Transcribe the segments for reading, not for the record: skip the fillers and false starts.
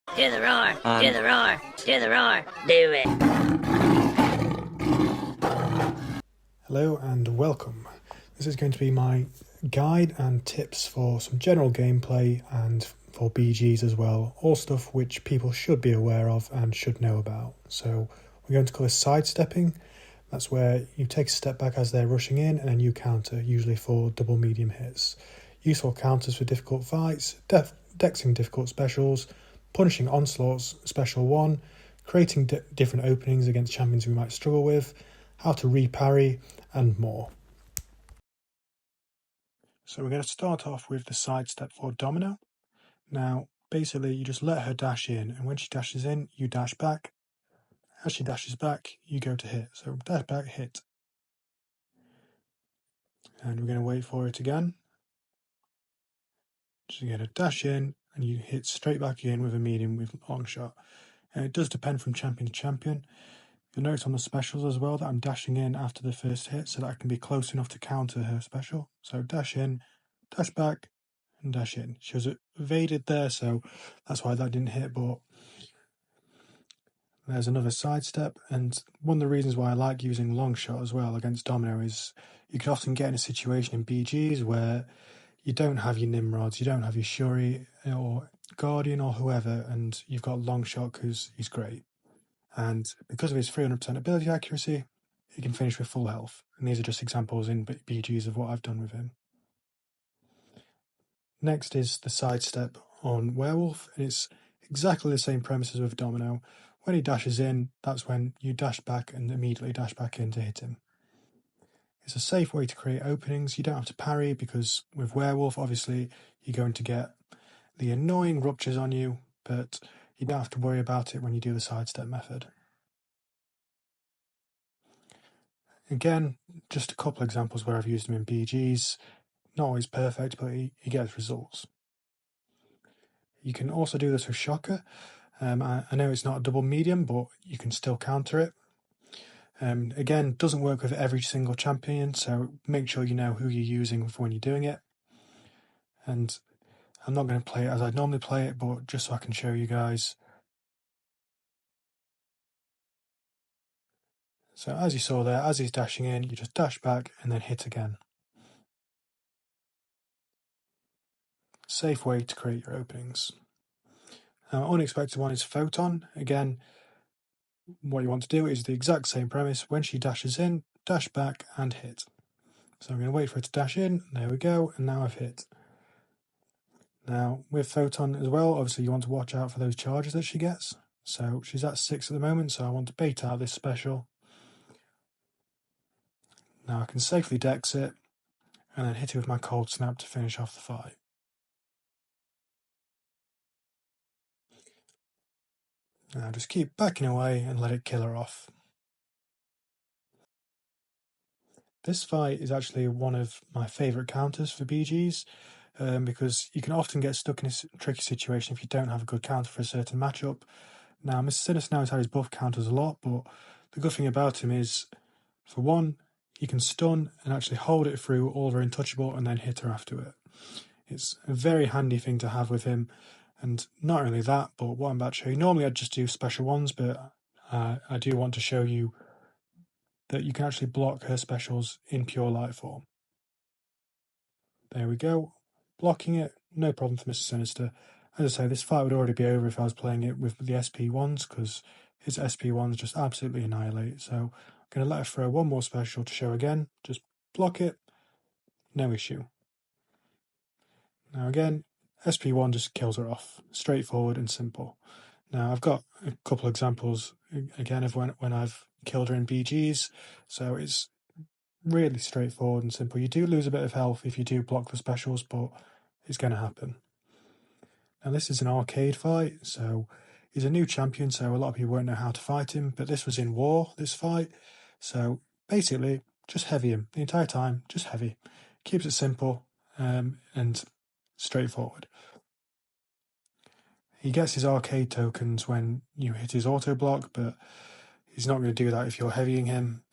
Do the roar, do the roar, do the roar, do it. Hello and welcome. This is going to be my guide and tips for some general gameplay and for BGs as well. All stuff which people should be aware of and should know about. So we're going to call this sidestepping. That's where you take a step back as they're rushing in and then you counter, usually for double medium hits. Useful counters for difficult fights, dexing difficult specials, punishing Onslaught's special 1, creating different openings against champions we might struggle with, how to re-parry, and more. So we're going to start off with the sidestep for Domino. Now, basically, you just let her dash in, and when she dashes in, you dash back. As she dashes back, you go to hit. So dash back, hit. And we're going to wait for it again. So you're going to dash in, and you hit straight back in with a medium with long shot. And it does depend from champion to champion. You'll notice on the specials as well that I'm dashing in after the first hit so that I can be close enough to counter her special. So dash in, dash back, and dash in. She was evaded there, so that's why that didn't hit, but there's another sidestep. And one of the reasons why I like using long shot as well against Domino is you can often get in a situation in BGs where you don't have your Nimrods, you don't have your Shuri or Guardian or whoever, and you've got long shot because he's great. And because of his 300% ability accuracy, he can finish with full health. And these are just examples in BGs of what I've done with him. Next is the sidestep on Werewolf, and it's exactly the same premise as with Domino. When he dashes in, that's when you dash back and immediately dash back in to hit him. It's a safe way to create openings. You don't have to parry because with Werewolf, obviously, you're going to get the annoying ruptures on you, but you don't have to worry about it when you do the sidestep method. Again, just a couple examples where I've used him in BGs. Not always perfect, but he gets results. You can also do this with Shocker. I know it's not a double medium, but you can still counter it. Again, doesn't work with every single champion, so make sure you know who you're using for when you're doing it. And I'm not going to play it as I normally play it, but just so I can show you guys. So as you saw there, as he's dashing in, you just dash back and then hit again. Safe way to create your openings. Unexpected one is Photon. Again, what you want to do is the exact same premise. When she dashes in, dash back and hit. So I'm going to wait for it to dash in. There we go. And now I've hit. Now, with Photon as well, obviously you want to watch out for those charges that she gets. So she's at 6 at the moment, so I want to bait out this special. Now I can safely dex it, and then hit it with my cold snap to finish off the fight. Now just keep backing away and let it kill her off. This fight is actually one of my favourite counters for BGs, because you can often get stuck in a tricky situation if you don't have a good counter for a certain matchup. Now, Mr. Sinister now has had his buff counters a lot, but the good thing about him is, for one, he can stun and actually hold it through all of her untouchable and then hit her after it. It's a very handy thing to have with him, and not only that, but what I'm about to show you, normally I'd just do special ones, but I do want to show you that you can actually block her specials in pure light form. There we go. Blocking it, no problem for Mr. Sinister. As I say, this fight would already be over if I was playing it with the SP1s, because his SP1s just absolutely annihilate. So I'm going to let her throw one more special to show again. Just block it, no issue. Now again, SP1 just kills her off. Straightforward and simple. Now I've got a couple examples again of when I've killed her in BGs, so it's really straightforward and simple. You do lose a bit of health if you do block the specials, but it's going to happen. Now this is an arcade fight, so he's a new champion, so a lot of people won't know how to fight him, but this was in War, this fight. So basically, just heavy him the entire time, just heavy. Keeps it simple and straightforward. He gets his arcade tokens when you hit his auto block, but he's not going to do that if you're heavying him,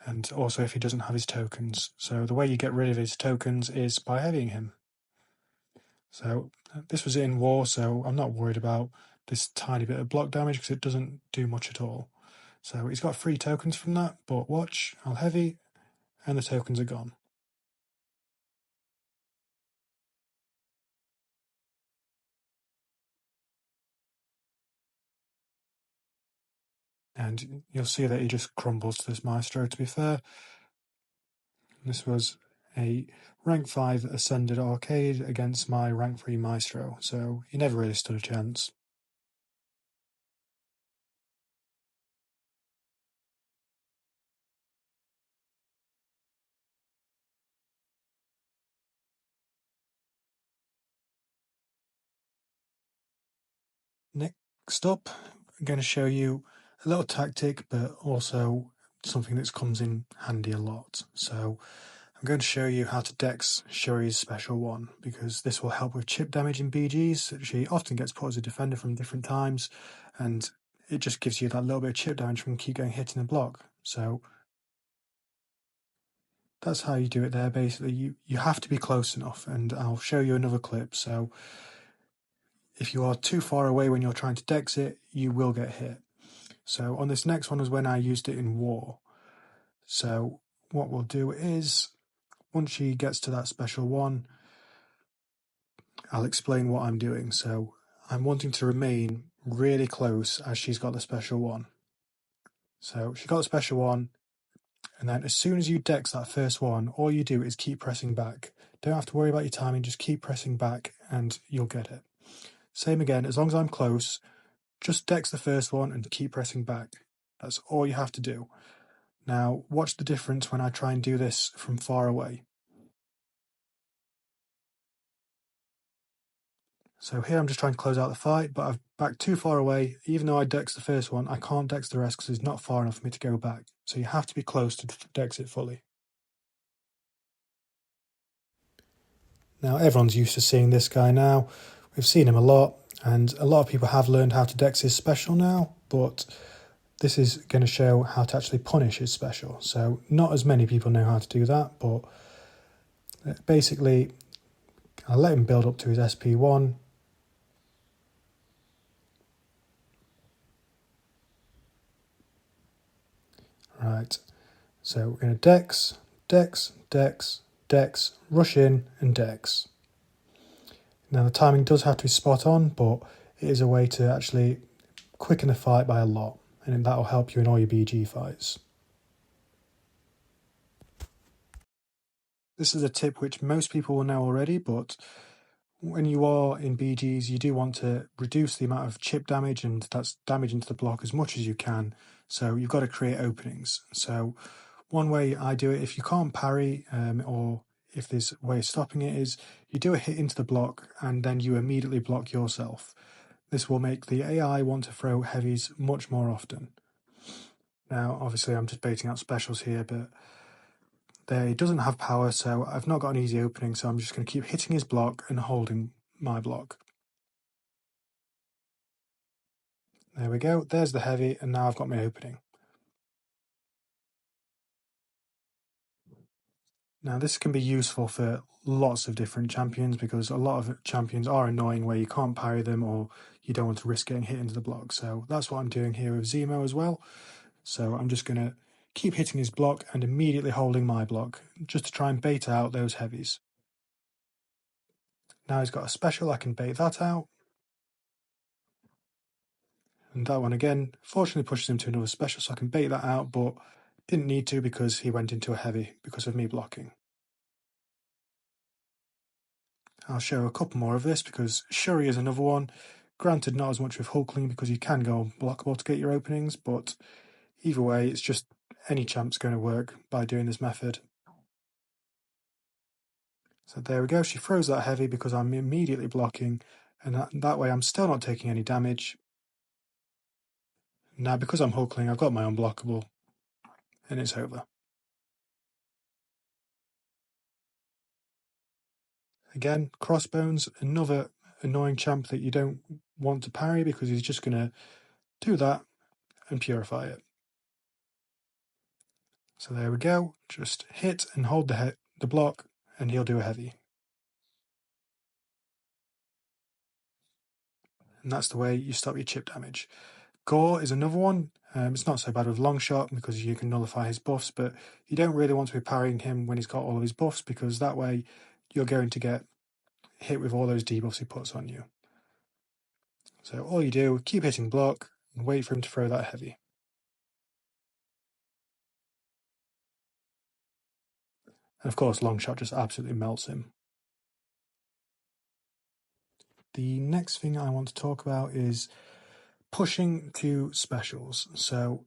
and also if he doesn't have his tokens. So the way you get rid of his tokens is by heavying him. So this was in war, so I'm not worried about this tiny bit of block damage because it doesn't do much at all. So he's got 3 tokens from that, but watch, I'll heavy, and the tokens are gone. And you'll see that he just crumbles to this Maestro, to be fair. This was a rank 5 Ascended Arcade against my rank 3 Maestro, so he never really stood a chance. Next up, I'm going to show you a little tactic, but also something that comes in handy a lot. So I'm going to show you how to dex Shuri's special one, because this will help with chip damage in BGs. She often gets put as a defender from different times, and it just gives you that little bit of chip damage from keep getting hit in the block. So that's how you do it there. Basically, you have to be close enough, and I'll show you another clip. So if you are too far away when you're trying to dex it, you will get hit. So on this next one was when I used it in war. So what we'll do is, once she gets to that special one, I'll explain what I'm doing. So I'm wanting to remain really close as she's got the special one. So she got the special one, and then as soon as you dex that first one, all you do is keep pressing back. Don't have to worry about your timing, just keep pressing back and you'll get it. Same again, as long as I'm close, just dex the first one and keep pressing back. That's all you have to do. Now, watch the difference when I try and do this from far away. So here I'm just trying to close out the fight, but I've backed too far away. Even though I dex the first one, I can't dex the rest because it's not far enough for me to go back. So you have to be close to dex it fully. Now everyone's used to seeing this guy now. We've seen him a lot, and a lot of people have learned how to dex his special now, but this is going to show how to actually punish his special. So not as many people know how to do that, but basically I'll let him build up to his SP1. Right, so we're going to dex, dex, dex, dex, rush in and dex. Now the timing does have to be spot on, but it is a way to actually quicken the fight by a lot, and that will help you in all your BG fights. This is a tip which most people will know already, but when you are in BGs, you do want to reduce the amount of chip damage, and that's damage into the block, as much as you can. So you've got to create openings. So one way I do it, if you can't parry, or if there's a way of stopping it, is you do a hit into the block and then you immediately block yourself. This will make the AI want to throw heavies much more often. Now, obviously, I'm just baiting out specials here, but he doesn't have power, so I've not got an easy opening, so I'm just going to keep hitting his block and holding my block. There we go, there's the heavy, and now I've got my opening. Now this can be useful for lots of different champions, because a lot of champions are annoying where you can't parry them or you don't want to risk getting hit into the block. So that's what I'm doing here with Zemo as well. So I'm just going to keep hitting his block and immediately holding my block, just to try and bait out those heavies. Now he's got a special, I can bait that out. And that one again, fortunately pushes him to another special, so I can bait that out, but didn't need to because he went into a heavy because of me blocking. I'll show a couple more of this because Shuri is another one. Granted, not as much with Hulkling because you can go blockable to get your openings, but either way, it's just any champ's going to work by doing this method. So there we go, she throws that heavy because I'm immediately blocking, and that way I'm still not taking any damage. Now because I'm Hulkling, I've got my unblockable, and it's over. Again, Crossbones, another annoying champ that you don't want to parry because he's just going to do that and purify it. So there we go, just hit and hold the block and he'll do a heavy. and that's the way you stop your chip damage. Gore is another one. It's not so bad with Longshot because you can nullify his buffs, but you don't really want to be parrying him when he's got all of his buffs, because that way you're going to get hit with all those debuffs he puts on you. So all you do, keep hitting block and wait for him to throw that heavy. And of course, Longshot just absolutely melts him. The next thing I want to talk about is pushing to specials. So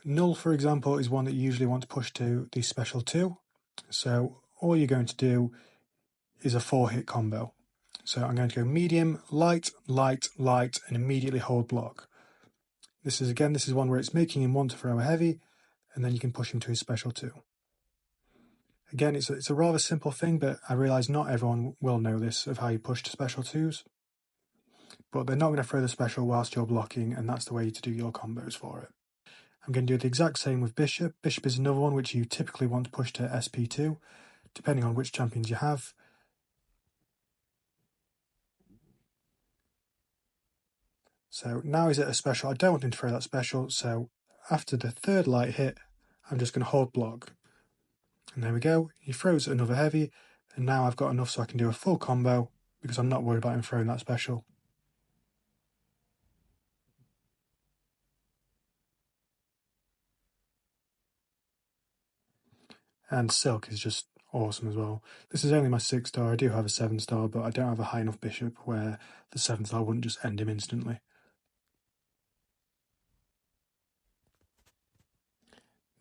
Null, for example, is one that you usually want to push to the special 2. So all you're going to do is a 4-hit combo. So I'm going to go medium, light, light, light, and immediately hold block. This is one where it's making him want to throw a heavy, and then you can push him to his special 2. Again, it's a rather simple thing, but I realise not everyone will know this of how you push to special 2s. But they're not going to throw the special whilst you're blocking, and that's the way to do your combos for it. I'm going to do the exact same with Bishop. Bishop is another one which you typically want to push to SP2, depending on which champions you have. So now he's at a special. I don't want him to throw that special, so after the 3rd light hit, I'm just going to hold block. And there we go. He throws another heavy, and now I've got enough so I can do a full combo, because I'm not worried about him throwing that special. And Silk is just awesome as well. This is only my 6-star. I do have a 7-star, but I don't have a high enough Bishop where the 7-star wouldn't just end him instantly.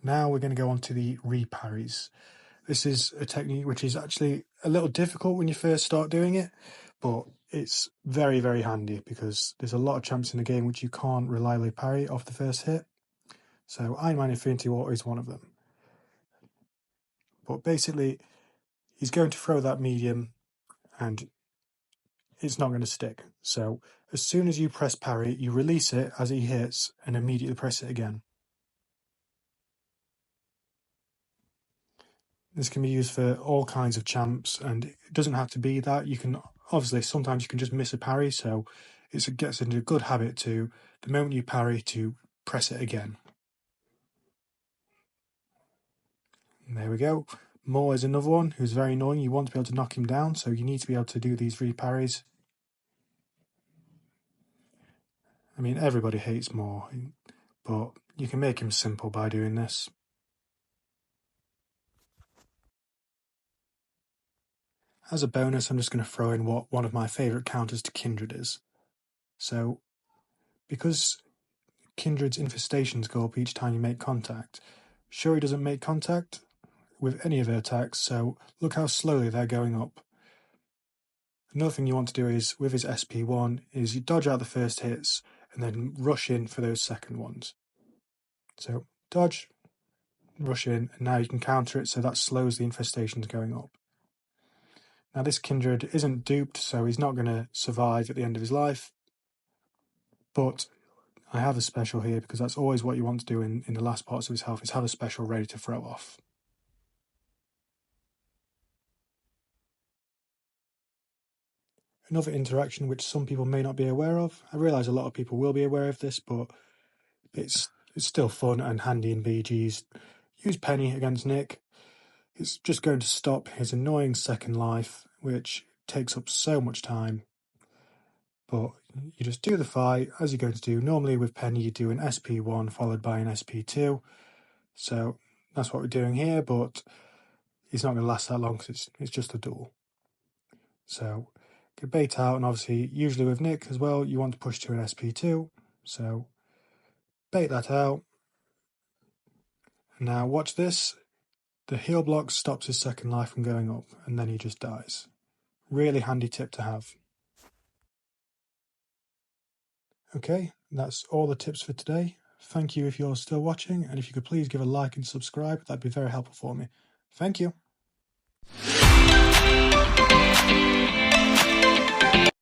Now we're going to go on to the Re-Parries. This is a technique which is actually a little difficult when you first start doing it, but it's very, very handy because there's a lot of champs in the game which you can't reliably parry off the first hit. So Iron Man Infinity War is one of them. But basically, he's going to throw that medium and it's not going to stick. So as soon as you press parry, you release it as he hits and immediately press it again. This can be used for all kinds of champs, and it doesn't have to be that. You can, obviously, sometimes you can just miss a parry, so it gets into a good habit to, the moment you parry, to press it again. And there we go. Maw is another one who's very annoying. You want to be able to knock him down, so you need to be able to do these re-parries. I mean, everybody hates Maw, but you can make him simple by doing this. As a bonus, I'm just going to throw in what one of my favourite counters to Kindred is. So, because Kindred's infestations go up each time you make contact, Shuri doesn't make contact with any of her attacks, so look how slowly they're going up. Another thing you want to do is, with his SP1, is you dodge out the first hits and then rush in for those second ones. So, dodge, rush in, and now you can counter it, so that slows the infestations going up. Now this Kindred isn't duped, so he's not going to survive at the end of his life, but I have a special here because that's always what you want to do in the last parts of his health, is have a special ready to throw off. Another interaction which some people may not be aware of, I realise a lot of people will be aware of this, but it's still fun and handy in BGs. Use Penny against Nick. It's just going to stop his annoying second life, which takes up so much time. But you just do the fight as you're going to do. Normally with Penny you do an SP1 followed by an SP2. So that's what we're doing here, but it's not going to last that long because it's just a duel. So get bait out, and obviously usually with Nick as well you want to push to an SP2. So bait that out. Now watch this. The heal block stops his second life from going up, and then he just dies. Really handy tip to have. Okay, that's all the tips for today. Thank you if you're still watching, and if you could please give a like and subscribe, that'd be very helpful for me. Thank you.